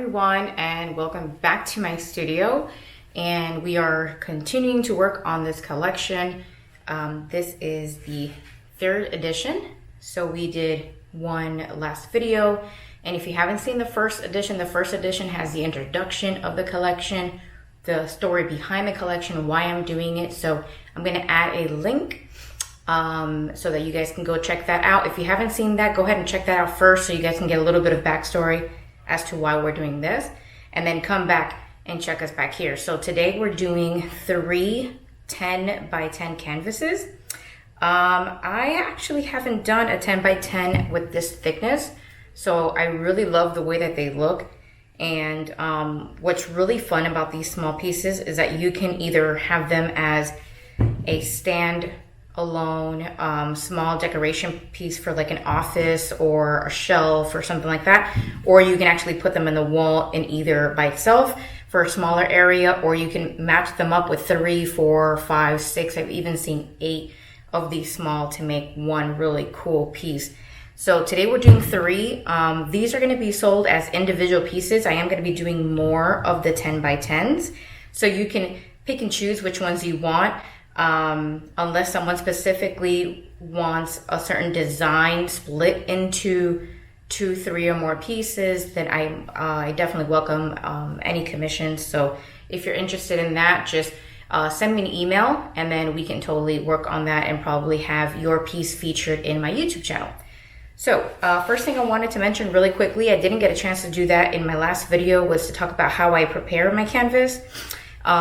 everyone, and welcome back to my studio. And we are continuing to work on this collection. This is the third edition. So we did one last video, and if you haven't seen the first edition has the introduction of the collection, the story behind the collection, why I'm doing it. So I'm going to add a link so that you guys can go check that out. If you haven't seen that, go ahead and check that out first so you guys can get a little bit of backstory as to why we're doing this, and then come back and check us back here. So today we're doing 3 10 by 10 canvases. I actually haven't done a 10 by 10 with this thickness, so I really love the way that they look. And what's really fun about these small pieces is that you can either have them as a stand alone, small decoration piece for like an office or a shelf or something like that, or you can actually put them in the wall in either by itself for a smaller area, or you can match them up with 3, 4, 5, 6. I've even seen 8 of these small to make one really cool piece. So today we're doing 3. These are going to be sold as individual pieces. I am going to be doing more of the 10 by 10s, so you can pick and choose which ones you want. Unless someone specifically wants a certain design split into 2, 3 or more pieces, then I definitely welcome any commissions. So if you're interested in that, just send me an email, and then we can totally work on that and probably have your piece featured in my YouTube channel. So first thing I wanted to mention really quickly, I didn't get a chance to do that in my last video, was to talk about how I prepare my canvas.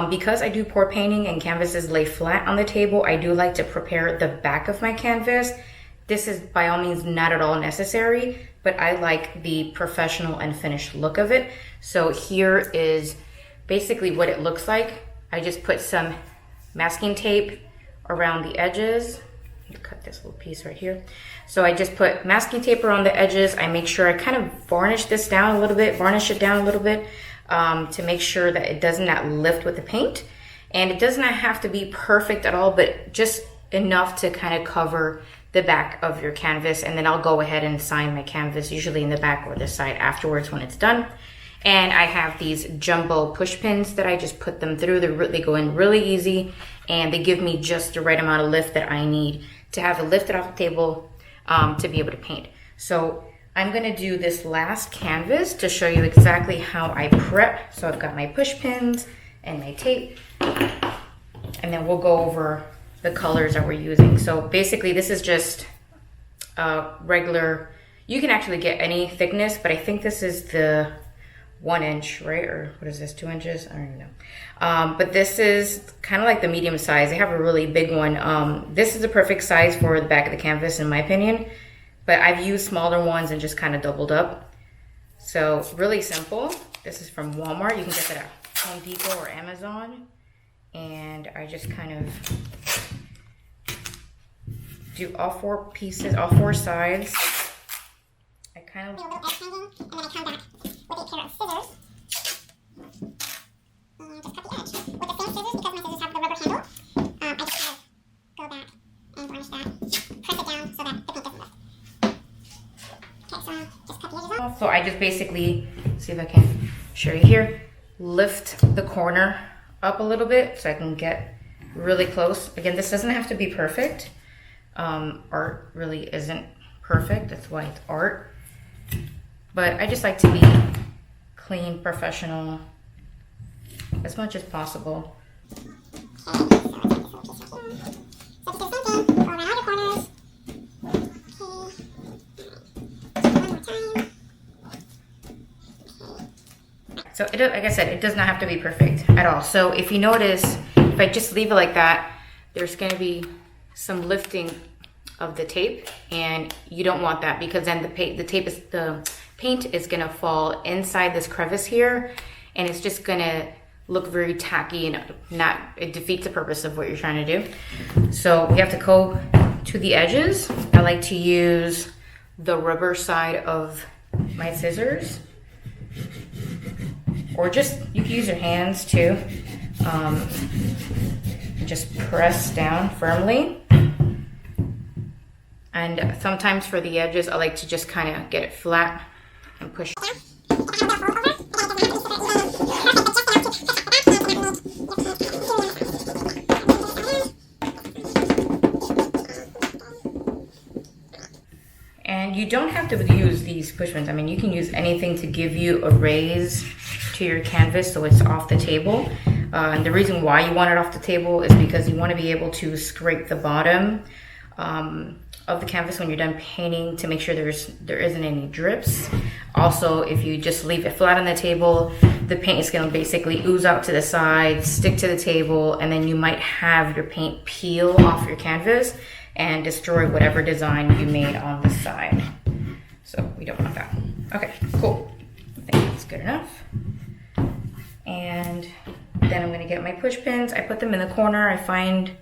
Because I do pour painting and canvases lay flat on the table, I do like to prepare the back of my canvas. This is by all means not at all necessary, but I like the professional and finished look of it. So here is basically what it looks like. I just put some masking tape around the edges. Cut this little piece right here. So I just put masking tape around the edges. I make sure I kind of varnish it down a little bit. To make sure that it does not lift with the paint, and it does not have to be perfect at all, but just enough to kind of cover the back of your canvas. And then I'll go ahead and sign my canvas usually in the back or the side afterwards when it's done. And I have these jumbo push pins that I just put them through. They go in really easy, and they give me just the right amount of lift that I need to have it lifted off the table to be able to paint. So I'm going to do this last canvas to show you exactly how I prep. So I've got my push pins and my tape, and then we'll go over the colors that we're using. So basically this is just regular, you can actually get any thickness, but I think this is the 1 inch, right? Or what is this, 2 inches? I don't even know. But this is kind of like the medium size. They have a really big one. This is the perfect size for the back of the canvas in my opinion. But I've used smaller ones and just kind of doubled up. So really simple. This is from Walmart. You can get that at Home Depot or Amazon. And I just kind of do all 4 pieces, all 4 sides. I kind of do a little edge hanging, and then I come back with a pair of scissors. And just cut the edge. With the same scissors, because my scissors have the rubber handle, I just kind of go back and varnish that. Press it down so that the paint doesn't lift. So I just basically, see if I can show you here, lift the corner up a little bit so I can get really close. Again, this doesn't have to be perfect. Art really isn't perfect. That's why it's art. But I just like to be clean, professional as much as possible. So it, like I said, it does not have to be perfect at all. So if you notice, if I just leave it like that, there's going to be some lifting of the tape, and you don't want that, because then the paint is going to fall inside this crevice here, and it's just going to look very tacky, and it defeats the purpose of what you're trying to do. So we have to go to the edges. I like to use the rubber side of my scissors. Or just, you can use your hands too. Just press down firmly. And sometimes for the edges, I like to just kind of get it flat and push. And you don't have to use these push pins. I mean, you can use anything to give you a raise to your canvas so it's off the table. And the reason why you want it off the table is because you want to be able to scrape the bottom of the canvas when you're done painting to make sure there isn't any drips. Also, if you just leave it flat on the table, the paint is going to basically ooze out to the side, stick to the table, and then you might have your paint peel off your canvas and destroy whatever design you made on the side. So we don't want that. Okay, cool. I think that's good enough. And then I'm gonna get my push pins. I put them in the corner. I find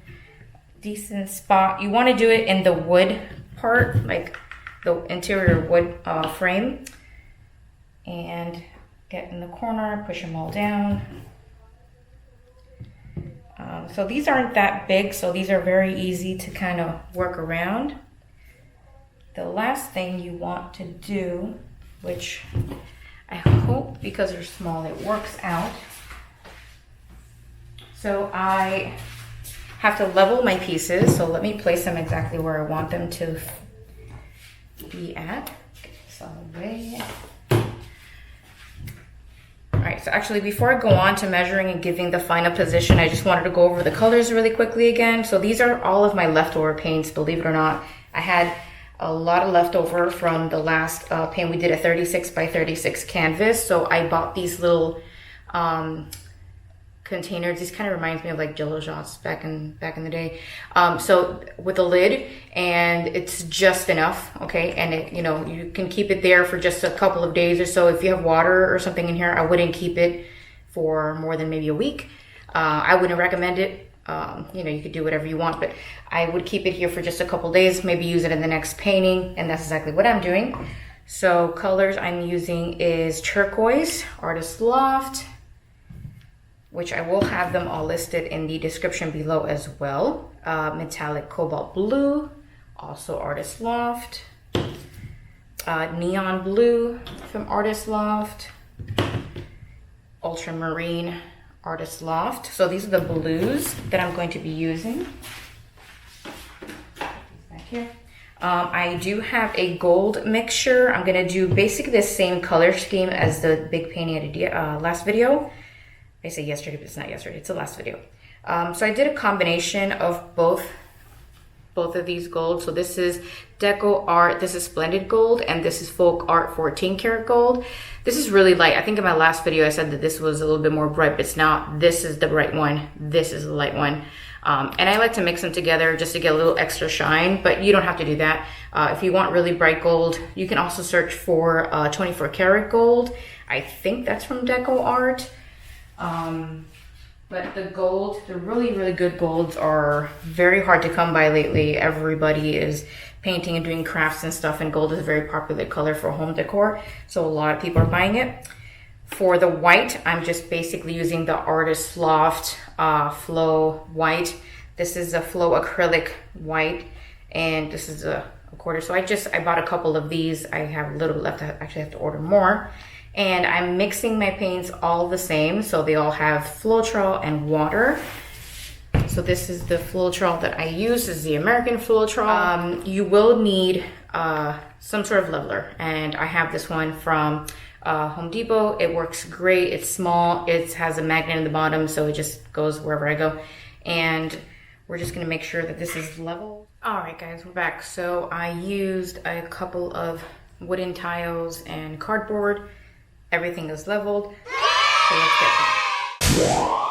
decent spot. You wanna do it in the wood part, like the interior wood frame. And get in the corner, push them all down. So these aren't that big, so these are very easy to kind of work around. The last thing you want to do, which I hope because they're small it works out. So I have to level my pieces, so let me place them exactly where I want them to be at. Get this out of the way. Alright, so actually before I go on to measuring and giving the final position, I just wanted to go over the colors really quickly again. So these are all of my leftover paints, believe it or not. I had a lot of leftover from the last paint. We did a 36 by 36 canvas, so I bought these little containers. This kind of reminds me of like Jello shots back in the day. So with a lid, and it's just enough, okay? And it, you know, you can keep it there for just a couple of days or so. If you have water or something in here, I wouldn't keep it for more than maybe a week. I wouldn't recommend it. You know, you could do whatever you want, but I would keep it here for just a couple days, maybe use it in the next painting, and that's exactly what I'm doing. So colors I'm using is turquoise, Artist Loft, which I will have them all listed in the description below as well. Metallic Cobalt Blue, also Artist Loft. Neon Blue from Artist Loft. Ultramarine, Artist Loft. So these are the blues that I'm going to be using. Back here. I do have a gold mixture. I'm gonna do basically the same color scheme as the big painting I did last video. I say yesterday, but it's not yesterday, it's the last video. So I did a combination of both of these gold. So this is DecoArt, this is Splendid gold, and this is FolkArt 14 karat gold. This is really light. I think in my last video I said that this was a little bit more bright, but it's not. This is the bright one, this is the light one. And I like to mix them together just to get a little extra shine, but you don't have to do that. If you want really bright gold, you can also search for 24 karat gold. I think that's from DecoArt. But the gold, the really, really good golds are very hard to come by lately. Everybody is painting and doing crafts and stuff, and gold is a very popular color for home decor. So a lot of people are buying it. For the white, I'm just basically using the Artist Loft Flow White. This is a Flow Acrylic White, and this is a quarter. So I bought a couple of these. I have a little left. I actually have to order more. And I'm mixing my paints all the same, so they all have Floetrol and water. So this is the Floetrol that I use. This is the American Floetrol. You will need some sort of leveler, and I have this one from Home Depot. It works great. It's small. It has a magnet in the bottom, so it just goes wherever I go. And we're just gonna make sure that this is level. All right, guys, we're back. So I used a couple of wooden tiles and cardboard. Everything is leveled, so let's get going.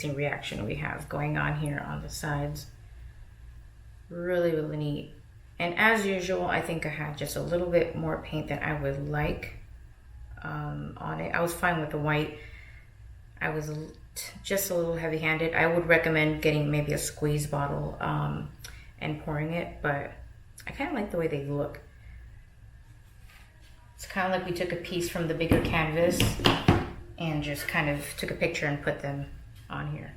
interesting reaction we have going on here on the sides. Really, really neat. And as usual, I think I had just a little bit more paint than I would like on it. I was fine with the white. I was just a little heavy-handed. I would recommend getting maybe a squeeze bottle and pouring it, but I kind of like the way they look. It's kind of like we took a piece from the bigger canvas and just kind of took a picture and put them on here.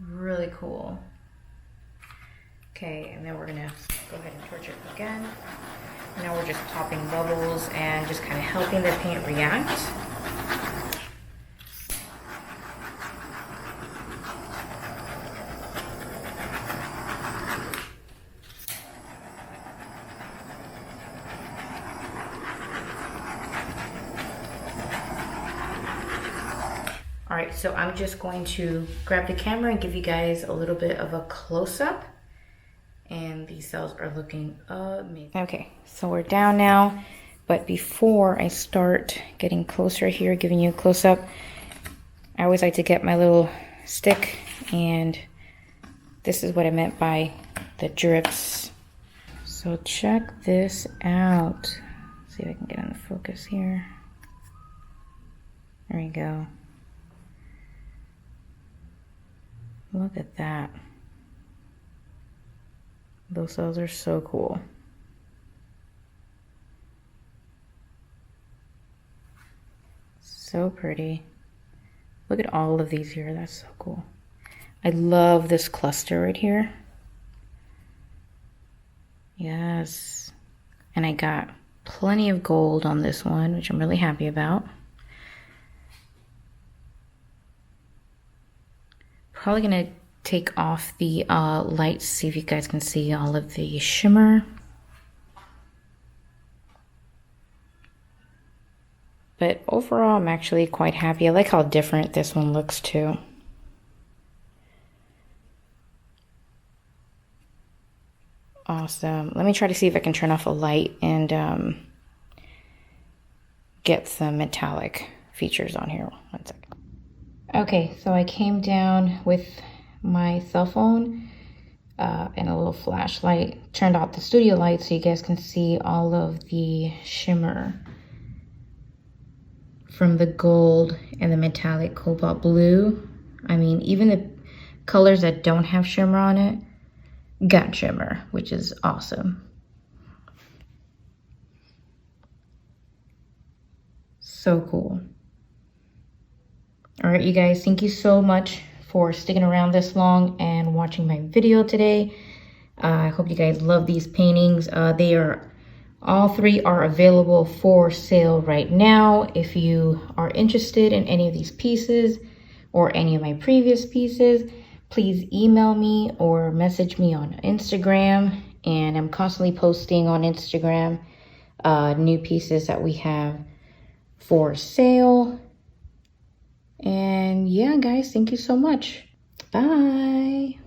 Really cool. Okay, and then we're gonna go ahead and torch it again. Now we're just popping bubbles and just kind of helping the paint react. All right, so I'm just going to grab the camera and give you guys a little bit of a close-up. And these cells are looking amazing. Okay, so we're down now, but before I start getting closer here, giving you a close-up, I always like to get my little stick, and this is what I meant by the drips. So check this out. Let's see if I can get on the focus here. There we go. Look at that. Those cells are so cool. So pretty. Look at all of these here. That's so cool. I love this cluster right here. Yes. And I got plenty of gold on this one, which I'm really happy about. Probably gonna take off the lights, see if you guys can see all of the shimmer. But overall, I'm actually quite happy. I like how different this one looks too. Awesome. Let me try to see if I can turn off a light and get some metallic features on here. 1 second. Okay, so I came down with my cell phone and a little flashlight, turned off the studio light so you guys can see all of the shimmer from the gold and the metallic cobalt blue. I mean, even the colors that don't have shimmer on it got shimmer, which is awesome. So cool. All right, you guys, thank you so much for sticking around this long and watching my video today. I hope you guys love these paintings. All three are available for sale right now. If you are interested in any of these pieces or any of my previous pieces, please email me or message me on Instagram. And I'm constantly posting on Instagram new pieces that we have for sale. And yeah, guys, thank you so much. Bye.